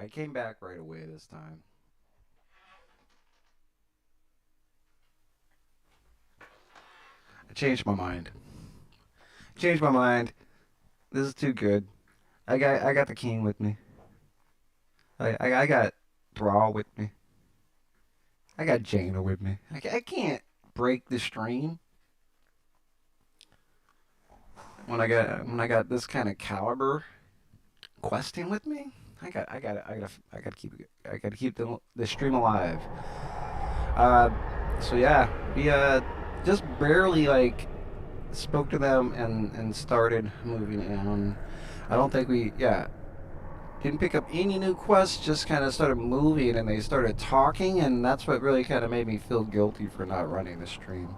I came back right away this time. I changed my mind. Changed my mind. This is too good. I got the king with me. I got Thrall with me. I got Jaina with me. I can't break the stream when I got this kind of caliber questing with me. I got to keep the stream alive. Uh, so yeah, we just barely like spoke to them and started moving in. I don't think we didn't pick up any new quests. Just kind of started moving and they started talking, and that's what really kind of made me feel guilty for not running the stream.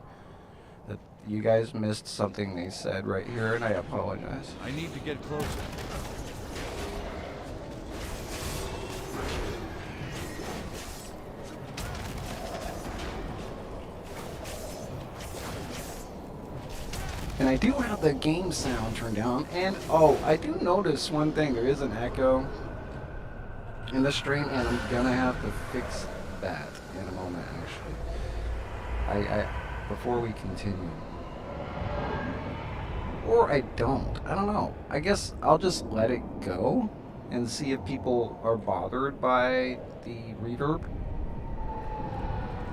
That you guys missed something they said right here, and I apologize. I need to get closer. And I do have the game sound turned down. And oh, I do notice one thing. There is an echo in the stream, and I'm gonna have to fix that in a moment. Actually, I before we continue, or I don't. I don't know. I guess I'll just let it go and see if people are bothered by the reverb.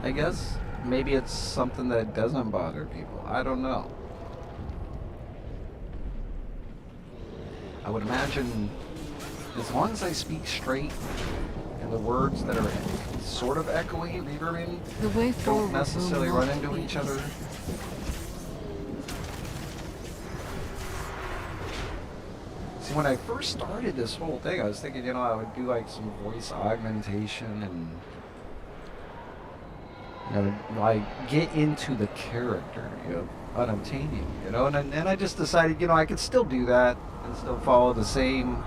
I guess maybe it's something that doesn't bother people. I don't know. I would imagine as long as I speak straight and the words that are sort of echoey, reverbing, The way forward don't necessarily will run not into be each other. easy. See, when I first started this whole thing, I was thinking, I would do like some voice augmentation and like get into the character, unobtaining, and I just decided, I could still do that and still follow the same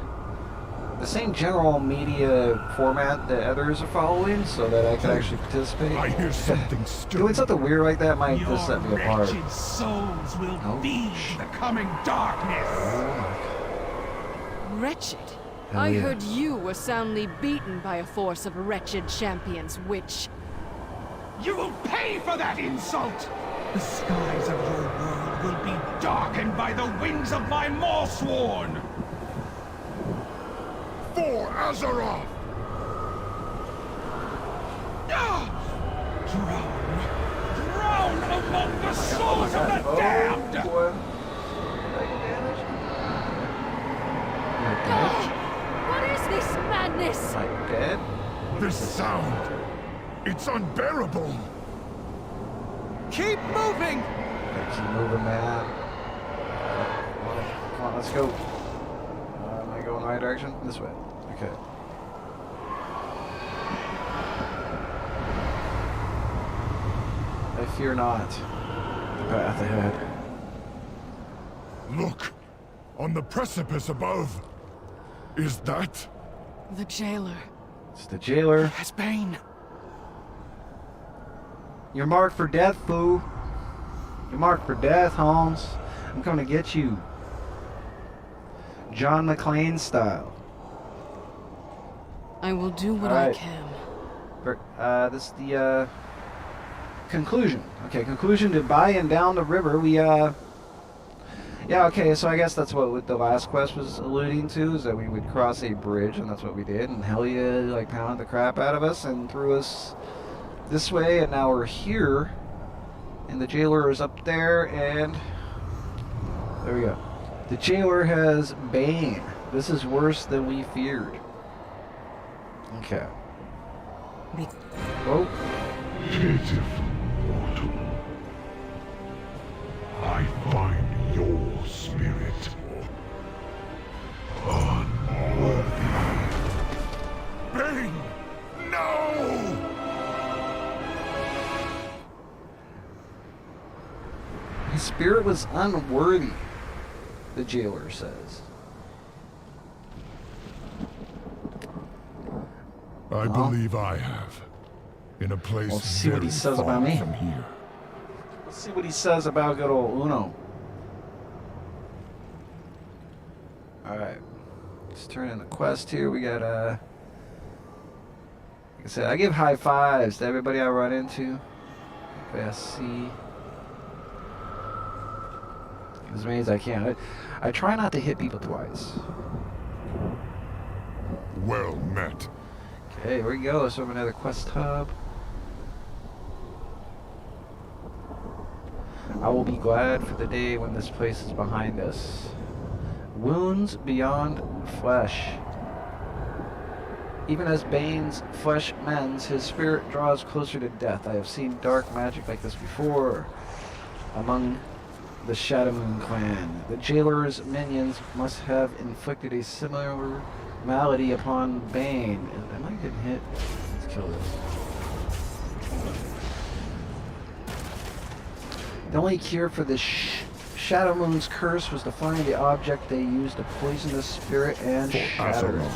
general media format that others are following, so that I could actually participate. I hear something stirring. Doing something weird like that might just set me apart. Wretched souls will Oh, feed the coming darkness. Wretched? Hell I yeah. heard you were soundly beaten by a force of wretched champions, which... You will pay for that insult! The skies of your world will be darkened by the wings of my Morsworn! For Azeroth! Drown among the souls of the damned! Boy. What is this madness? Am I dead? This sound, it's unbearable! Keep moving! Gotta keep moving, man. Come on, let's go. Am I going the right direction? This way. Okay. I fear not. The path ahead. Look! On the precipice above! Is that? The jailer. It's the jailer. Has been. You're marked for death, fool. You're marked for death, Holmes. I'm coming to get you. John McClane style. I will do what Alright. I can. This is the conclusion. Okay, conclusion to by and down the river. Yeah, okay, so I guess that's what the last quest was alluding to, is that we would cross a bridge, and that's what we did, and Helia, like, pounded the crap out of us and threw us this way, and now we're here, and the jailer is up there, and there we go. The jailer has Bane. This is worse than we feared. Okay. Oh. Pitiful mortal. I find your spirit unworthy. Bane! No! His spirit was unworthy, the jailer says. I believe I have. In a place Let's see what he very says far about me. from here. Let's see what he says about good old Uno. Alright. Let's turn in the quest here. We got I said, I give high fives to everybody I run into. If I see as many as I can. I try not to hit people twice. Well met. Okay, here we go. So another quest hub. I will be glad for the day when this place is behind us. Wounds beyond flesh. Even as Bane's flesh mends, his spirit draws closer to death. I have seen dark magic like this before among the Shadowmoon clan. The jailer's minions must have inflicted a similar malady upon Bane. Am I getting hit? Let's kill this. The only cure for the Shadowmoon's curse was to find the object they used to poison the spirit and shatter it.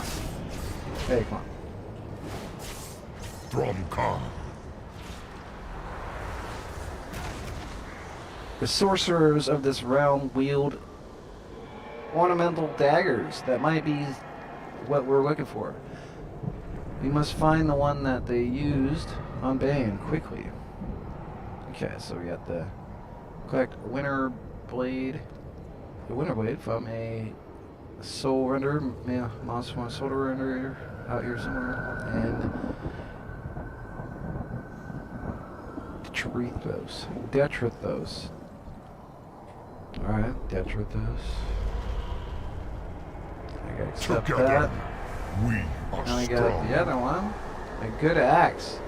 Hey, come on. Thromcar. The sorcerers of this realm wield ornamental daggers. That might be what we're looking for. We must find the one that they used on Bane quickly. Okay, so we got the collect Winter Blade. The Winter Blade from a Soul Renderer. Yeah, Monster One Soul Renderer out here somewhere. And Detrithos. Alright, Detrithos. I gotta accept Together, that. we are Now I got strong. the other one. A good axe.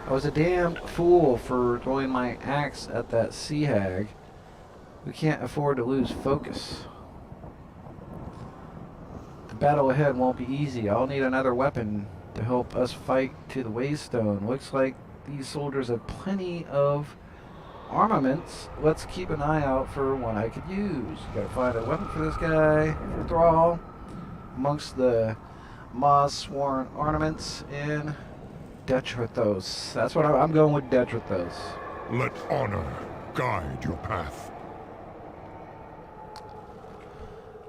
I was a damned fool for throwing my axe at that sea hag. We can't afford to lose focus. The battle ahead won't be easy. I'll need another weapon to help us fight to the Waystone. Looks like these soldiers have plenty of armaments. Let's keep an eye out for one I could use. Gotta find a weapon for this guy, for Thrall, amongst the Moss-sworn ornaments in Detrithos. That's what I'm going with, Detrithos. Let honor guide your path.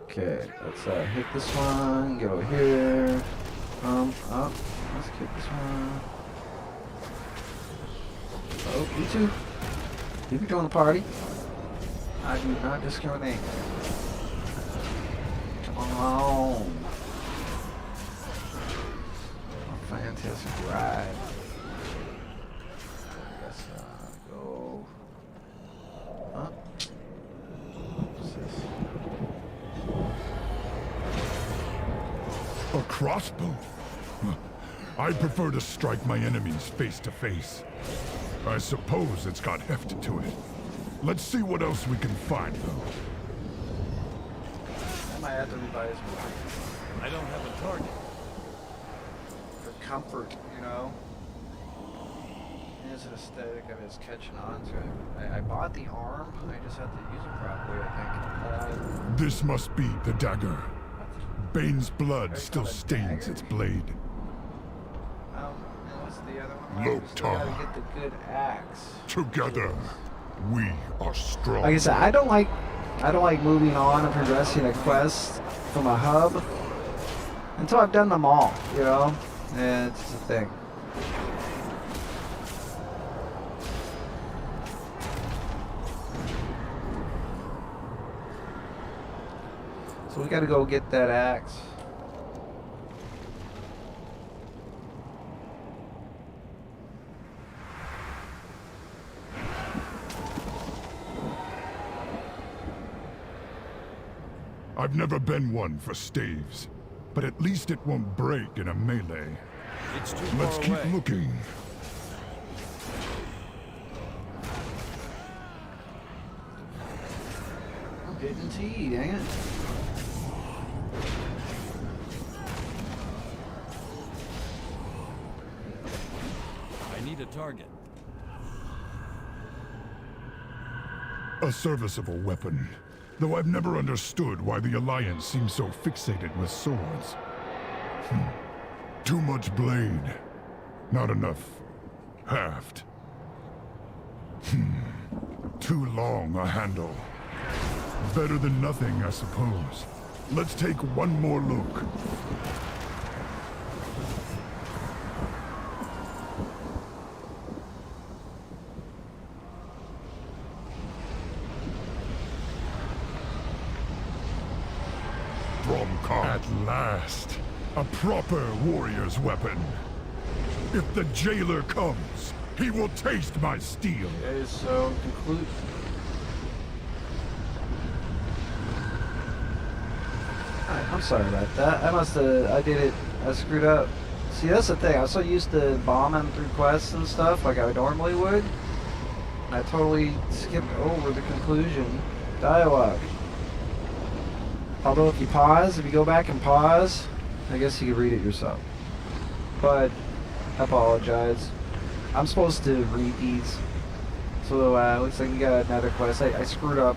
Okay, let's hit this one, go here. Up. Let's get this one. Oh, you two. You can join the party. I do not discriminate. Come on. A fantastic ride. Let's go. Huh? What's this? A crossbow? I prefer to strike my enemies face to face. I suppose it's got heft to it. Let's see what else we can find, though. I might have to revise mine. I don't have a target. For comfort, you know. It's an aesthetic of his catching on to it. I bought the arm, I just have to use it properly, I think. This must be the dagger. Bane's blood still stains its blade. And what's the other one? Low We still gotta tar. get the good axe. Together, we are strong. Like I said, I don't like moving on and progressing a quest from a hub until I've done them all, you know? And it's the thing. So we gotta go get that axe. I've never been one for staves, but at least it won't break in a melee. It's too Let's far keep away. looking. I'm hitting T, dang it. I need a target. A serviceable weapon, though I've never understood why the Alliance seems so fixated with swords. Too much blade, not enough haft. Too long a handle. Better than nothing, I suppose. Let's take one more look. from Cont. At last, a proper warrior's weapon. If the jailer comes, he will taste my steel. Okay, so conclude. I'm sorry about that. I did it, I screwed up. See, that's the thing. I'm so used to bombing through quests and stuff like I normally would. I totally skipped over the conclusion dialogue. Although if you go back and pause, I guess you could read it yourself. But, I apologize. I'm supposed to read these. So, looks like we got another quest. I screwed up.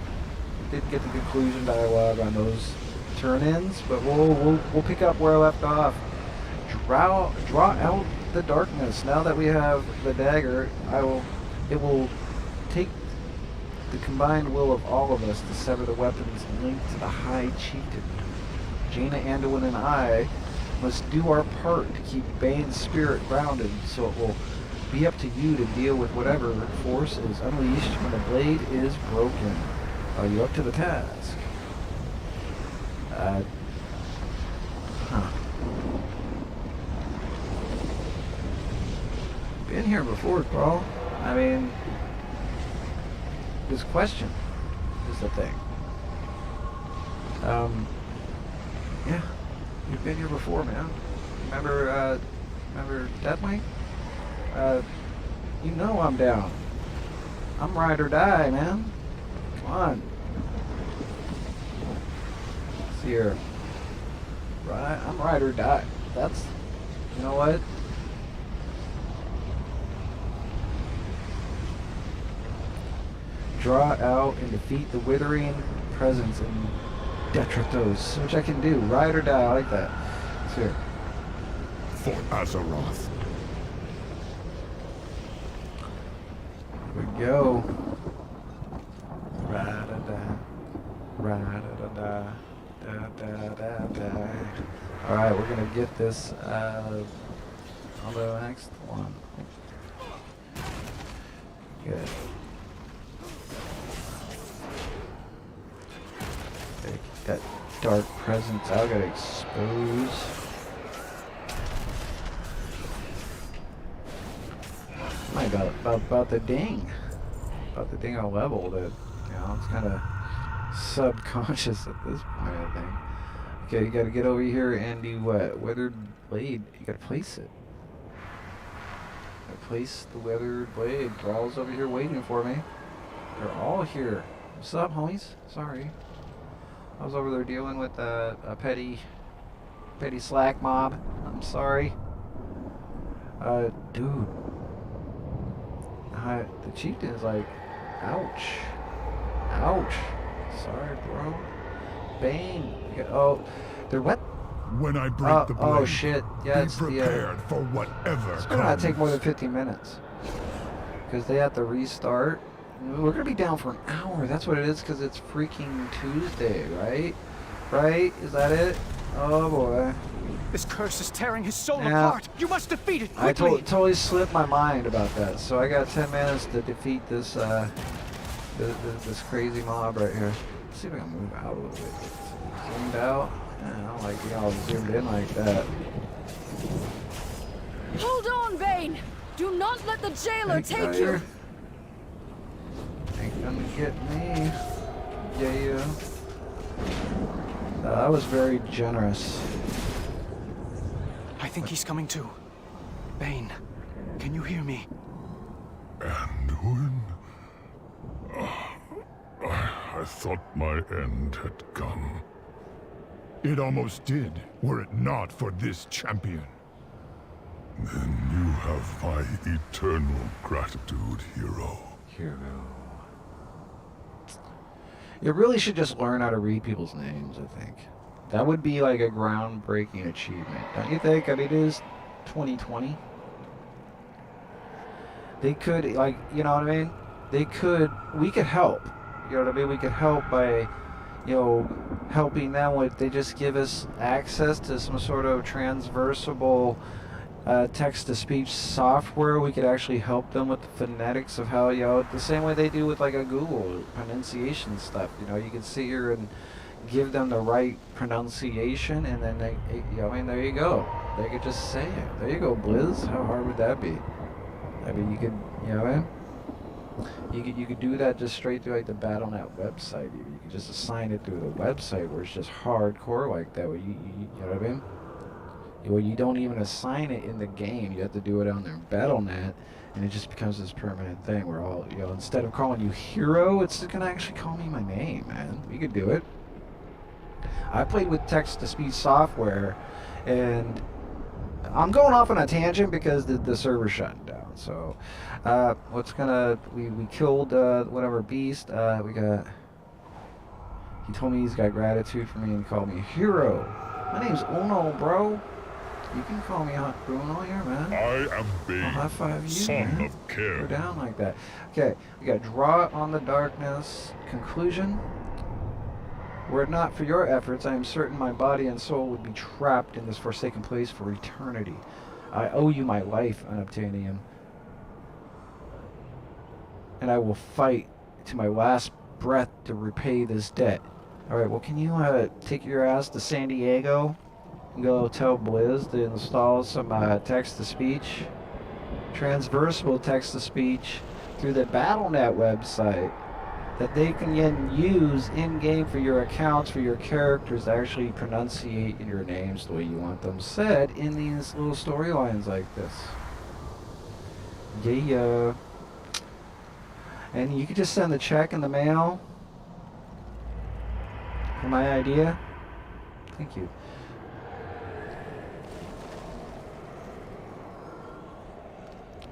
Didn't get the conclusion dialogue on those turn-ins, but we'll pick up where I left off. Draw out the darkness. Now that we have the dagger, it will take the combined will of all of us to sever the weapons linked to the High Chieftain. Jaina, Anduin, and I must do our part to keep Bane's spirit grounded, so it will be up to you to deal with whatever force is unleashed when the blade is broken. Are you up to the task? Been here before, Carl. I mean, this question is the thing. Yeah, you've been here before, man. Remember Deathwing? You know I'm down. I'm ride or die, man. Come on. See here. I'm ride or die. That's, you know what? Draw out and defeat the withering presence in Detritos, which I can do. Ride or die, I like that. Let's hear. For Azeroth. Here we go. Ra-da-da. Ra-da-da-da. Da-da-da-da. Alright, we're gonna get this on the next one. Good. That dark presence I gotta expose. About the ding. About the ding I leveled it. You know, it's kinda subconscious at this point, I think. Okay, you gotta get over here and do what? Weathered blade. You gotta place it. Place the weathered blade. Thrall's over here waiting for me. They're all here. What's up, homies? Sorry. I was over there dealing with a petty slack mob. I'm sorry. Dude. The chieftain is like, ouch. Ouch. Sorry, bro. Bane. Oh, they're what? When I break the blade, oh shit. Yeah, be it's prepared for whatever it's gonna not take more than 15 minutes. Because they have to restart. We're gonna be down for an hour. That's what it is, because it's freaking Tuesday, right? Right? Is that it? Oh boy. This curse is tearing his soul apart. You must defeat it quickly. I totally slipped my mind about that. So I got 10 minutes to defeat this this crazy mob right here. Let's see if I can move out a little bit. Zoomed out. I don't like being all zoomed in like that. Hold on, Vayne! Do not let the jailer take you! Ain't gonna get me. Yeah. That was very generous. I think he's coming too. Vayne, can you hear me? Anduin? I thought my end had come. It almost did, were it not for this champion. Then you have my eternal gratitude, hero. You really should just learn how to read people's names, I think. That would be like a groundbreaking achievement, don't you think? I mean, it is 2020. They could, like, you know what I mean? We could help. You know what I mean? We could help by, you know, helping them with, they just give us access to some sort of transversable text-to-speech software. We could actually help them with the phonetics of how, you know, the same way they do with like a Google pronunciation stuff. You know, you can sit here and, give them the right pronunciation, and then they, you know, I mean, there you go. They could just say it. There you go, Blizz. How hard would that be? I mean, you could, you know what I mean? You could do that just straight through like the Battle.net website. You could just assign it through the website where it's just hardcore like that. Where you know what I mean? Where you don't even assign it in the game. You have to do it on their Battle.net, and it just becomes this permanent thing where all, you know, instead of calling you Hero, it's gonna actually call me my name, man. We could do it. I played with text-to-speech software, and I'm going off on a tangent because the server's shutting down. So, we killed whatever beast. We got. He told me he's got gratitude for me and called me hero. My name's Uno, bro. You can call me Uno here, man. I am Bane, I'll high five you, son man. of Care. Go down like that. Okay, we got draw on the darkness. Conclusion. Were it not for your efforts, I am certain my body and soul would be trapped in this forsaken place for eternity. I owe you my life, Unobtainium. And I will fight to my last breath to repay this debt. Alright, well, can you take your ass to San Diego and go tell Blizz to install some text-to-speech, transversal text-to-speech through the Battle.net website that they can then use in-game for your accounts, for your characters to actually pronunciate your names the way you want them said in these little storylines like this. Yeah. And you could just send the check in the mail for my idea. Thank you.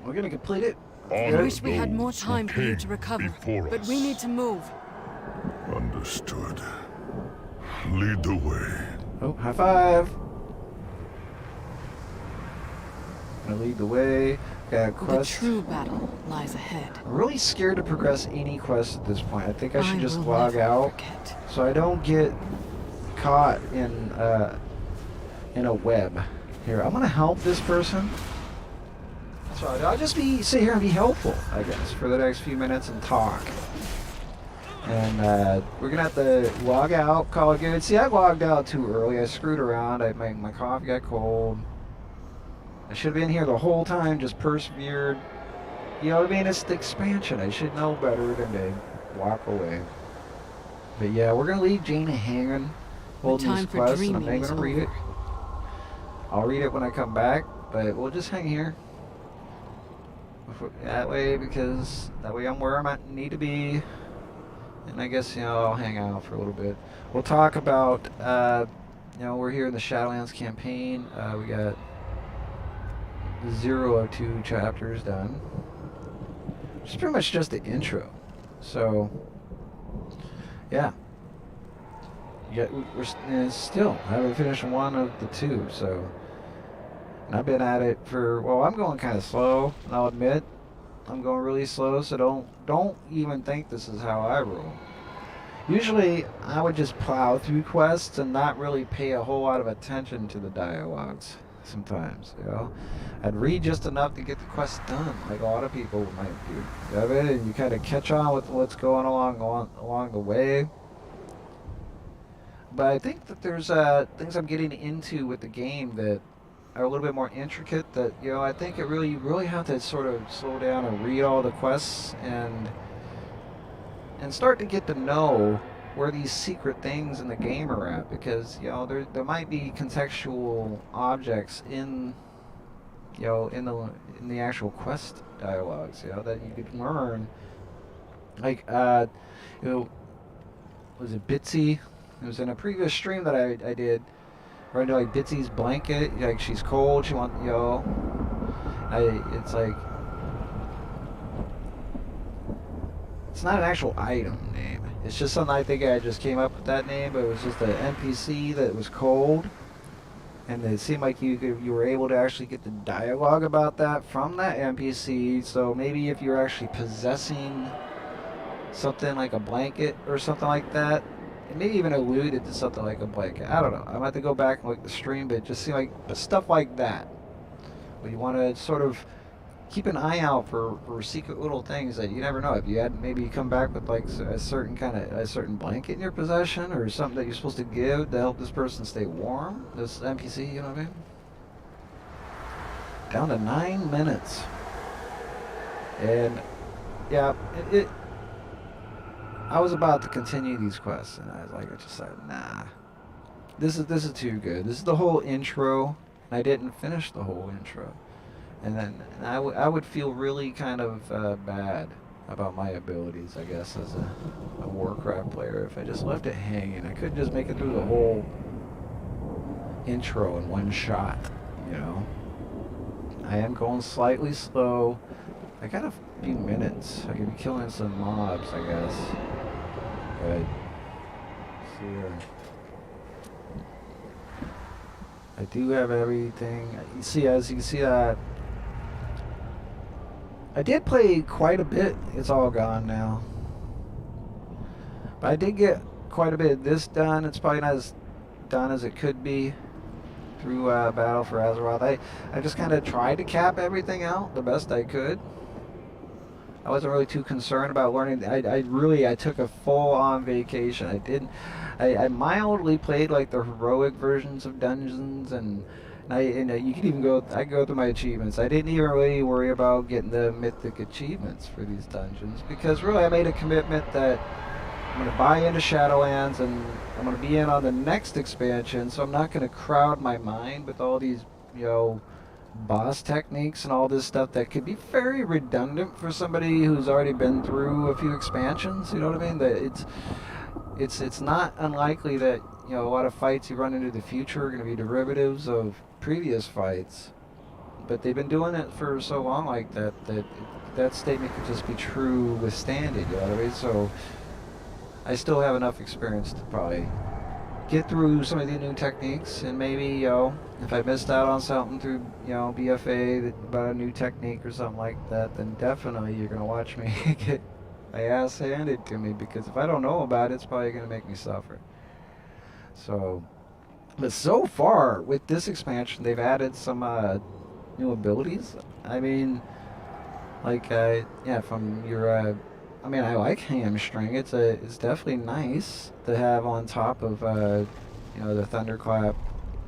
We're gonna complete it. I wish we had more time for you to recover, but we need to move. Understood. Lead the way. Oh, high five. Gonna lead the way. Got a The quest. true battle lies ahead. I'm really scared to progress any quest at this point. I think I should just will log never out forget. so I don't get caught in a web. Here, I'm gonna help this person. So I'll just sit here and be helpful, I guess, for the next few minutes and talk. And we're gonna have to log out, call it good. See, I logged out too early. I screwed around. My coffee got cold. I should have been here the whole time, just persevered. You know what I mean? It's the expansion. I should know better than to walk away. But yeah, we're gonna leave Jaina hanging, holding this time for quest, and I'm dreaming not is gonna read it. over. I'll read it when I come back, but we'll just hang here. That way, because that way I'm where I need to be. And I guess, you know, I'll hang out for a little bit. We'll talk about, you know, we're here in the Shadowlands campaign. We got 0 of 2 chapters done. It's pretty much just the intro. So, yeah. We're still haven't finished 1 of the 2, so. And I've been at it for, well, I'm going kind of slow, I'll admit. I'm going really slow, so don't even think this is how I roll. Usually, I would just plow through quests and not really pay a whole lot of attention to the dialogues sometimes, you know. I'd read just enough to get the quest done, like a lot of people might do. You know, and you kind of catch on with what's going along the way. But I think that there's things I'm getting into with the game that are a little bit more intricate, that, you know, I think you really have to sort of slow down and read all the quests and start to get to know where these secret things in the game are at, because, you know, there might be contextual objects in, you know, in the actual quest dialogues, you know, that you could learn. Like, you know, was it Bitsy? It was in a previous stream that I did. Right into like Bitsy's blanket, like she's cold, she wants, you know, it's like, it's not an actual item name. It's just something, I think I just came up with that name, but it was just an NPC that was cold. And it seemed like you were able to actually get the dialogue about that from that NPC. So maybe if you're actually possessing something like a blanket or something like that, it may even alluded to something like a blanket. I don't know. I'm going to have to go back and look at the stream, but it just seemed like stuff like that. Where you want to sort of keep an eye out for secret little things that you never know. If you had maybe come back with like a certain blanket in your possession or something that you're supposed to give to help this person stay warm, this NPC, you know what I mean? Down to 9 minutes. And yeah, I was about to continue these quests, and I just said, nah, this is too good. This is the whole intro, and I didn't finish the whole intro, and then I would feel really kind of bad about my abilities, I guess, as a Warcraft player if I just left it hanging. I couldn't just make it through the whole intro in one shot, you know. I am going slightly slow. I got a few minutes. I could be killing some mobs, I guess. But see here. I do have everything. You see, as you can see that I did play quite a bit. It's all gone now. But I did get quite a bit of this done. It's probably not as done as it could be through Battle for Azeroth. I just kind of tried to cap everything out the best I could. I wasn't really too concerned about learning. I took a full-on vacation. I mildly played like the heroic versions of dungeons, and you could even go. I go through my achievements. I didn't even really worry about getting the mythic achievements for these dungeons because really I made a commitment that I'm going to buy into Shadowlands and I'm going to be in on the next expansion. So I'm not going to crowd my mind with all these, you know, boss techniques and all this stuff that could be very redundant for somebody who's already been through a few expansions. You know what I mean? That it's not unlikely that, you know, a lot of fights you run into the future are going to be derivatives of previous fights, but they've been doing it for so long like that statement could just be true withstand it. You know what I mean? So I still have enough experience to probably get through some of the new techniques, and maybe, you know, if I missed out on something through, you know, BFA about a new technique or something like that, then definitely you're gonna watch me get my ass handed to me, because if I don't know about it, it's probably gonna make me suffer. So, but so far with this expansion, they've added some new abilities. I mean, like yeah, from your I mean, I like hamstring. It's definitely nice to have on top of you know, the thunderclap,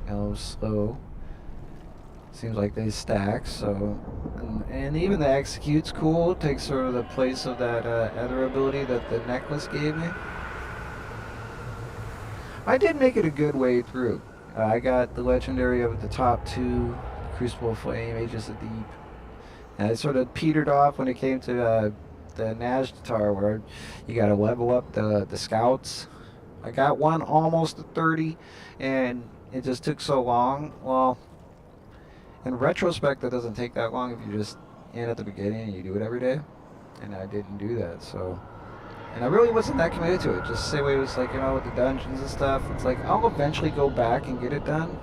you know, slow. Seems like they stack. So, and even the execute's cool. It takes sort of the place of that other ability that the necklace gave me. I did make it a good way through. I got the legendary of the top two, Crucible Flame, Aegis of Deep, and it sort of petered off when it came to the Nazjatar, where you got to level up the scouts. I got one almost at 30, and it just took so long. Well, in retrospect, that doesn't take that long if you just end at the beginning and you do it every day. And I didn't do that, so. And I really wasn't that committed to it. Just the same way it was like, you know, with the dungeons and stuff. It's like, I'll eventually go back and get it done.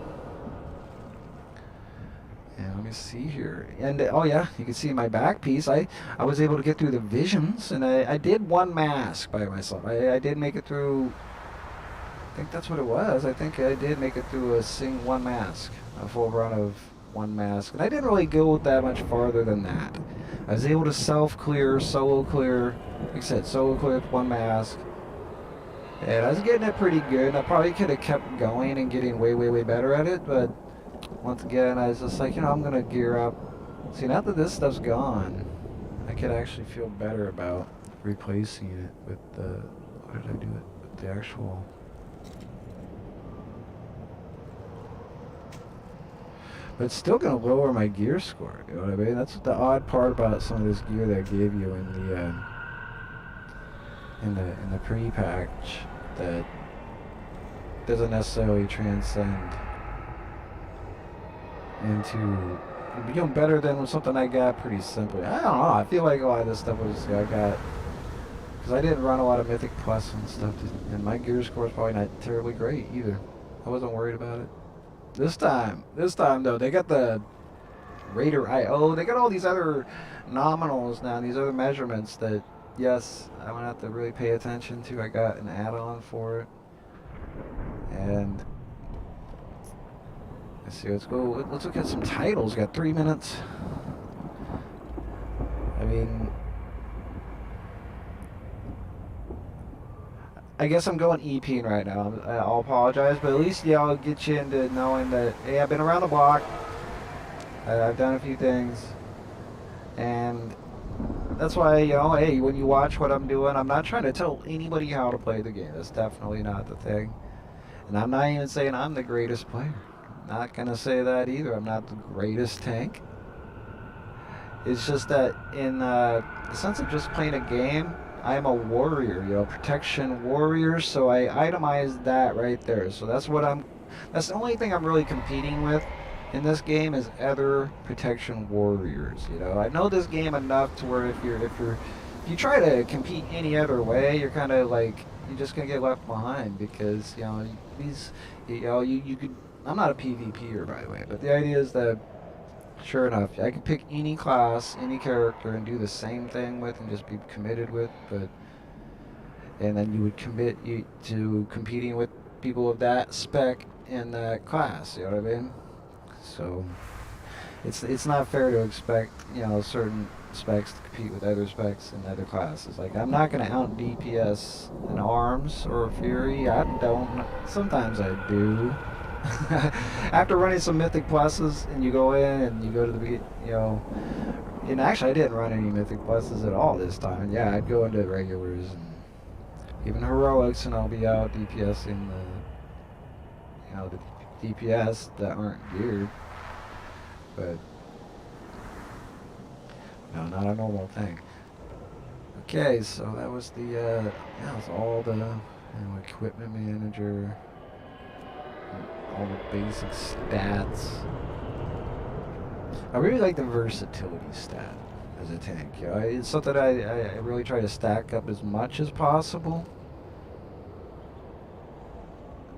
And let me see here. And oh yeah, you can see my back piece. I was able to get through the visions, and I did one mask by myself. I did make it through. I think that's what it was. I think I did make it through one mask, a full run of one mask, and I didn't really go that much farther than that. I was able to self-clear, solo clear, like I said, solo clear with one mask, and I was getting it pretty good. And I probably could have kept going and getting way, way, way better at it, but once again, I was just like, you know, I'm gonna gear up. See, now that this stuff's gone, I could actually feel better about replacing it with the, what did I do it? With the actual. But it's still gonna lower my gear score, you know what I mean? That's the odd part about some of this gear that I gave you in the pre-patch, that doesn't necessarily transcend into, you know, better than something I got pretty simply. I don't know. I feel like a lot of this stuff was I got, because I didn't run a lot of Mythic Plus and stuff, and my gear score is probably not terribly great either. I wasn't worried about it. This time though, they got the Raider IO. They got all these other nominals now, these other measurements that, yes, I'm gonna have to really pay attention to. I got an add-on for it, and let's see. Let's look at some titles. Got 3 minutes. I mean, I guess I'm going EPing right now. I'll apologize, but at least yeah, I'll get you into knowing that hey, I've been around the block. I've done a few things, and that's why hey, when you watch what I'm doing, I'm not trying to tell anybody how to play the game. That's definitely not the thing, and I'm not even saying I'm the greatest player. I'm not gonna say that either. I'm not the greatest tank. It's just that in the sense of just playing a game, I am a warrior, protection warrior, so I itemize that right there. So that's that's the only thing I'm really competing with in this game is other protection warriors. I know this game enough to where if you try to compete any other way, you're kind of like, you're just going to get left behind because, these, you could, I'm not a PvPer by the way, but the idea is that sure enough, I could pick any class, any character, and do the same thing with, and just be committed with. And then you would commit to competing with people of that spec in that class. You know what I mean? So it's not fair to expect certain specs to compete with other specs in other classes. Like I'm not gonna out DPS in arms or fury. I don't. Sometimes I do. After running some mythic pluses and you go in and you go to the and actually I didn't run any mythic pluses at all this time, and yeah, I'd go into regulars and even heroics, and I'll be out DPSing the DPS that aren't geared, but no, not a normal thing. Okay, so that was that was all the equipment manager, all the basic stats. I really like the versatility stat as a tank. It's something I really try to stack up as much as possible.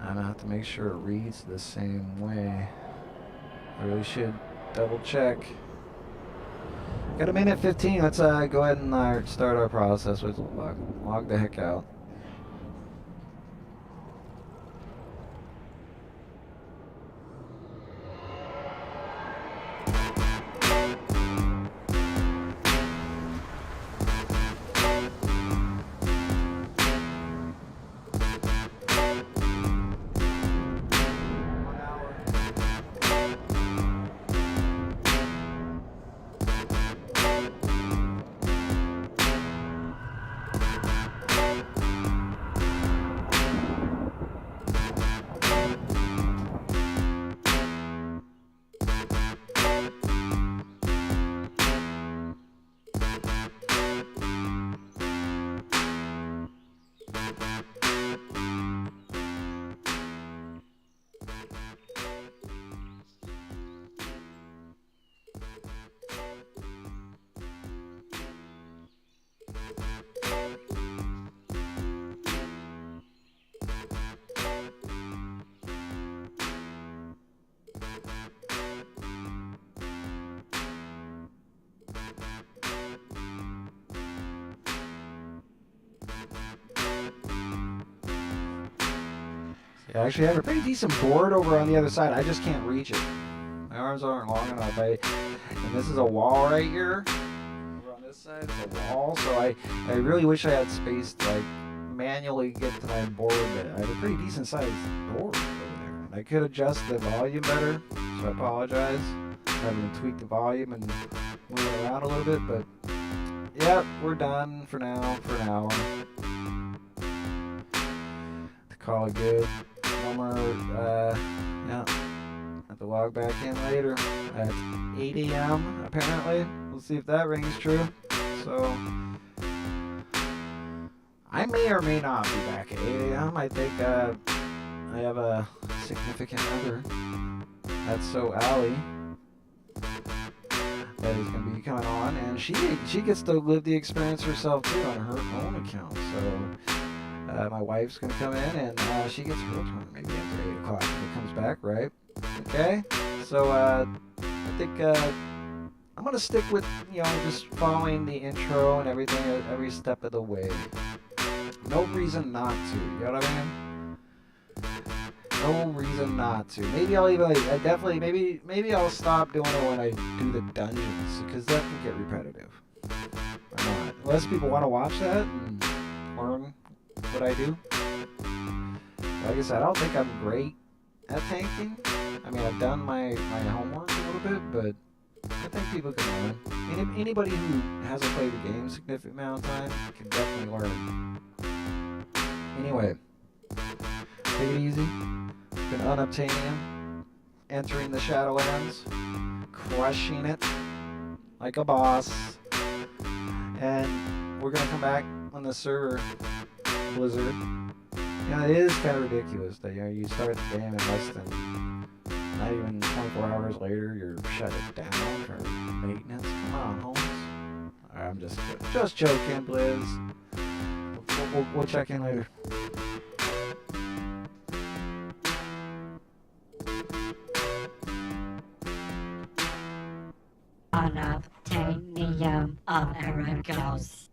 And I have to make sure it reads the same way. I really should double check. Got a minute 15. Let's go ahead and start our process with log the heck out. I actually have a pretty decent board over on the other side. I just can't reach it. My arms aren't long enough. And this is a wall right here. Over on this side, it's a wall. So I really wish I had space to manually get to my board. I have a pretty decent sized board over there. And I could adjust the volume better. So I apologize. I'm having to tweak the volume and move it around a little bit. But yeah, we're done for now. To call it good. No more, yeah, have to log back in later at 8 a.m. apparently. We'll see if that rings true. So, I may or may not be back at 8 a.m. I think I have a significant other. That's so Allie. That is going to be coming on, and she gets to live the experience herself too on her own account. So. My wife's gonna come in and she gets her turn maybe after 8 o'clock when it comes back, right? Okay, so I think I'm gonna stick with just following the intro and everything every step of the way. No reason not to, you know what I mean? No reason not to. Maybe I'll even maybe I'll stop doing it when I do the dungeons because that can get repetitive. Or not. Unless people want to watch that and learn what I do. Like I said, I don't think I'm great at tanking. I mean, I've done my homework a little bit, but I think people can learn. Anybody who hasn't played the game a significant amount of time can definitely learn. Anyway, take it easy. Been Unobtainium, entering the Shadowlands, crushing it like a boss. And we're gonna come back on the server, Blizzard. You know, it is kind of ridiculous that you start the game in less than not even 24 hours later, you're shut it down for maintenance. Come on, Holmes. I'm just joking, Blizz. We'll check in later. Unobtainium of Eragos.